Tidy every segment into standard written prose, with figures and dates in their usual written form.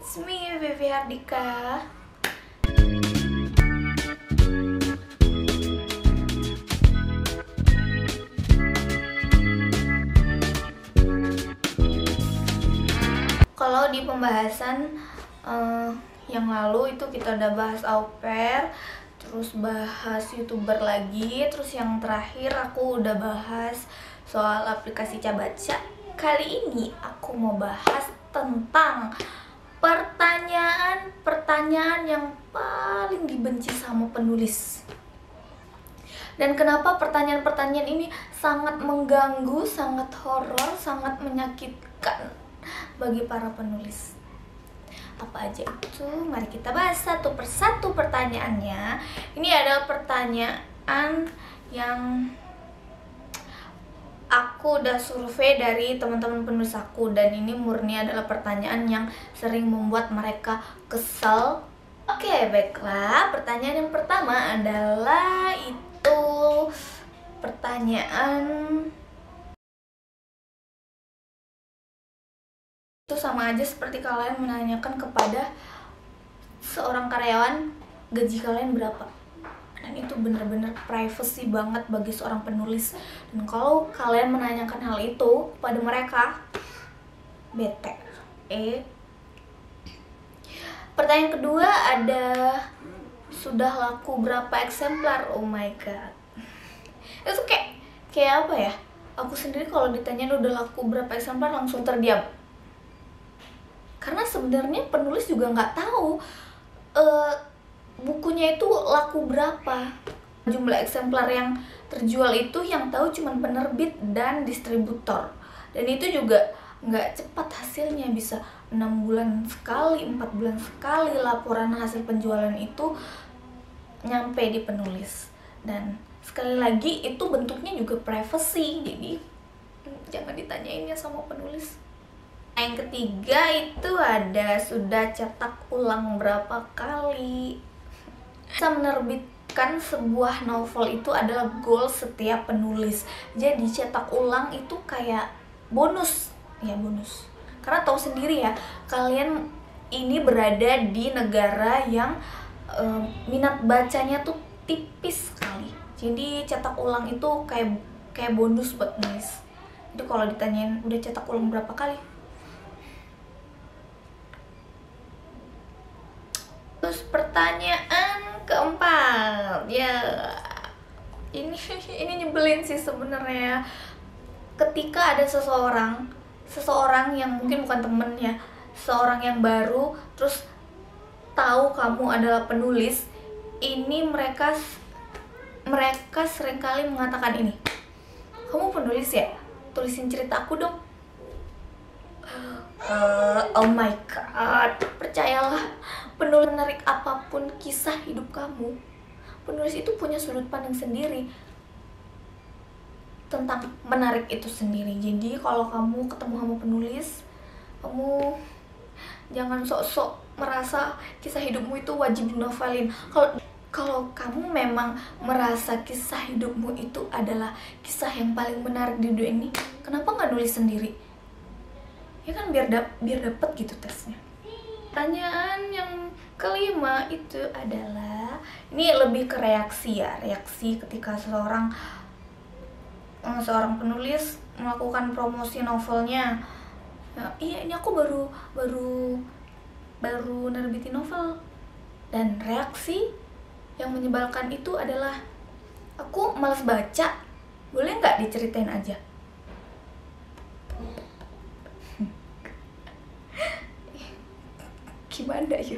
It's me, Vivi Hardika. Kalau di pembahasan yang lalu itu kita udah bahas au pair, terus bahas YouTuber lagi, terus yang terakhir aku udah bahas soal aplikasi Cabaca. Kali ini aku mau bahas tentang pertanyaan yang paling dibenci sama penulis. Dan kenapa pertanyaan-pertanyaan ini sangat mengganggu, sangat horor, sangat menyakitkan bagi para penulis. Apa aja itu? Mari kita bahas satu persatu pertanyaannya. Ini adalah pertanyaan yang aku udah survei dari teman-teman penulis aku, dan ini murni adalah pertanyaan yang sering membuat mereka kesal. Oke, baiklah. Pertanyaan yang pertama adalah itu pertanyaan itu sama aja seperti kalian menanyakan kepada seorang karyawan gaji kalian berapa. Dan itu bener-bener privacy banget bagi seorang penulis. Dan kalau kalian menanyakan hal itu pada mereka, bete. Pertanyaan kedua ada, sudah laku berapa eksemplar? Oh my god. Itu kayak apa ya? Aku sendiri kalau ditanya udah laku berapa eksemplar langsung terdiam. Karena sebenarnya penulis juga nggak tahu bukunya itu laku berapa. Jumlah eksemplar yang terjual itu yang tahu cuma penerbit dan distributor. Dan itu juga nggak cepat hasilnya, bisa 6 bulan sekali, 4 bulan sekali laporan hasil penjualan itu nyampe di penulis. Dan sekali lagi itu bentuknya juga privacy, jadi jangan ditanyainnya sama penulis. Yang ketiga itu ada, sudah cetak ulang berapa kali? Bisa menerbitkan sebuah novel itu adalah goal setiap penulis. Jadi cetak ulang itu kayak bonus. Ya bonus. Karena tahu sendiri ya, kalian ini berada di negara yang minat bacanya tuh tipis sekali. Jadi cetak ulang itu kayak bonus buat penulis. Jadi kalau ditanyain udah cetak ulang berapa kali? Terus pertanyaan keempat, ya ini nyebelin sih sebenarnya. Ketika ada seseorang yang mungkin bukan temen ya, seorang yang baru terus tahu kamu adalah penulis, ini mereka seringkali mengatakan ini, kamu penulis ya? Tulisin cerita aku dong. Oh my god, percayalah, penulis menarik apapun kisah hidup kamu, penulis itu punya sudut pandang sendiri tentang menarik itu sendiri. Jadi kalau kamu ketemu sama penulis, kamu jangan sok-sok merasa kisah hidupmu itu wajib dinovelin. Kalau kamu memang merasa kisah hidupmu itu adalah kisah yang paling menarik di dunia ini, kenapa nggak nulis sendiri? Ya kan biar dapet gitu tesnya. Pertanyaan yang kelima itu adalah, ini lebih ke reaksi ya, reaksi ketika seorang penulis melakukan promosi novelnya. Ya, iya ini aku baru nerbitin novel. Dan reaksi yang menyebalkan itu adalah, aku malas baca, boleh nggak diceritain aja? Gimana ya?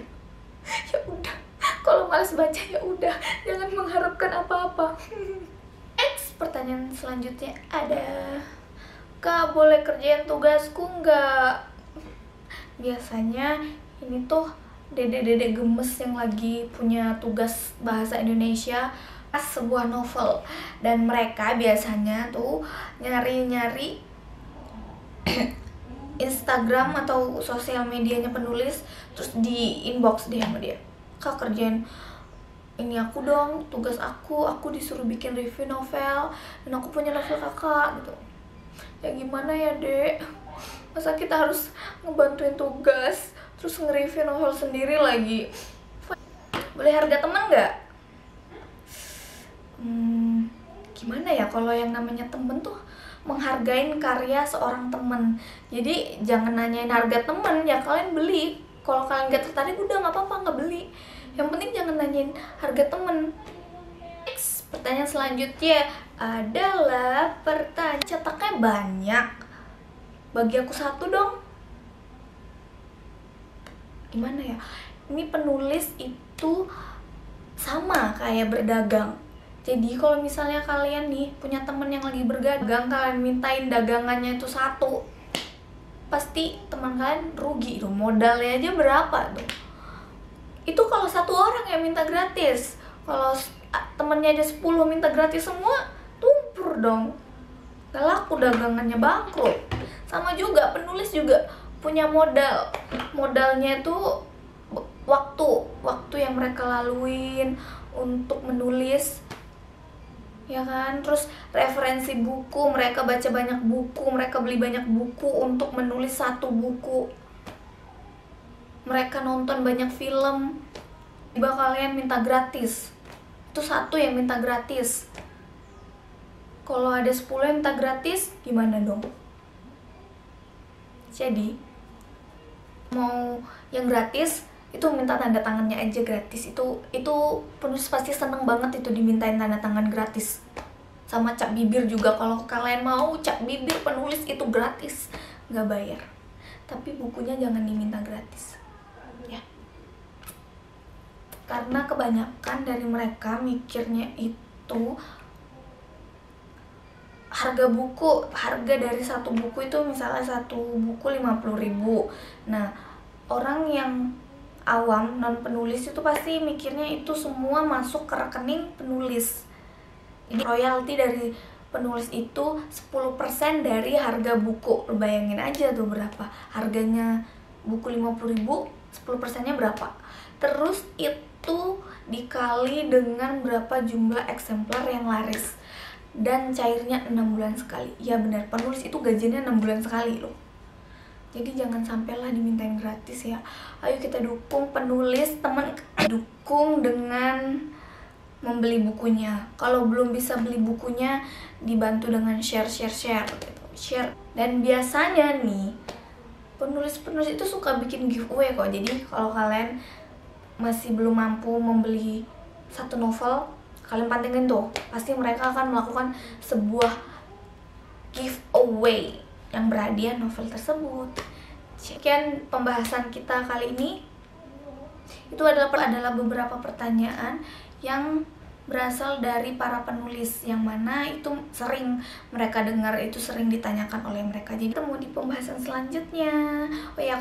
Ya udah, kalau malas baca ya udah, jangan mengharapkan apa-apa. Pertanyaan selanjutnya ada, Kak boleh kerjain tugasku nggak? Biasanya ini tuh dede-dede gemes yang lagi punya tugas bahasa Indonesia pas sebuah novel, dan mereka biasanya tuh nyari-nyari Instagram atau sosial medianya penulis, terus di inbox dia sama dia, Kak kerjain ini aku dong, tugas aku disuruh bikin review novel, dan aku punya novel kakak gitu. Ya gimana ya dek, masa kita harus ngebantuin tugas terus nge-review novel sendiri lagi. Boleh harga teman nggak? Gimana ya, kalau yang namanya temen tuh menghargain karya seorang temen. Jadi jangan nanyain harga temen, ya kalian beli. Kalau kalian gak tertarik udah nggak apa-apa, nggak beli. Yang penting jangan nanyain harga temen. Next, pertanyaan selanjutnya adalah pertanyaan cetaknya banyak. Bagi aku satu dong. Gimana ya? Ini penulis itu sama kayak berdagang. Jadi kalau misalnya kalian nih punya temen yang lagi berdagang, kalian mintain dagangannya itu satu, pasti teman kalian rugi tuh. Modalnya aja berapa tuh? Itu kalau satu orang yang minta gratis. Kalau temennya ada 10 minta gratis semua, tumpur dong. Gak laku dagangannya, bangkrut. Sama juga penulis juga punya modal. Modalnya tuh waktu yang mereka laluin untuk menulis, ya kan. Terus referensi buku, mereka baca banyak buku, mereka beli banyak buku untuk menulis satu buku, mereka nonton banyak film. Tiba kalian minta gratis, itu satu yang minta gratis. Kalau ada 10 yang minta gratis, gimana dong? Jadi mau yang gratis itu minta tanda tangannya aja gratis. Itu penulis pasti seneng banget itu dimintain tanda tangan gratis. Sama cap bibir juga, kalau kalian mau cap bibir penulis itu gratis, nggak bayar. Tapi bukunya jangan diminta gratis ya, karena kebanyakan dari mereka mikirnya itu harga dari satu buku itu, misalnya satu buku 50.000. Nah, orang yang awam non penulis itu pasti mikirnya itu semua masuk ke rekening penulis. Jadi royalti dari penulis itu 10% dari harga buku. Bayangin aja tuh berapa harganya buku 50.000, 10%-nya berapa. Terus itu dikali dengan berapa jumlah eksemplar yang laris, dan cairnya 6 bulan sekali. Ya benar, penulis itu gajinya 6 bulan sekali loh. Jadi jangan sampailah dimintain gratis ya. Ayo kita dukung penulis, teman, dukung dengan membeli bukunya. Kalau belum bisa beli bukunya, dibantu dengan share gitu. Share. Dan biasanya nih penulis itu suka bikin giveaway kok. Jadi kalau kalian masih belum mampu membeli satu novel, kalian pantengin tuh, pasti mereka akan melakukan sebuah giveaway yang berhadiah novel tersebut. Sekian pembahasan kita kali ini. Itu adalah beberapa pertanyaan yang berasal dari para penulis, yang mana itu sering mereka dengar, itu sering ditanyakan oleh mereka. Jadi ketemu di pembahasan selanjutnya. Oh ya,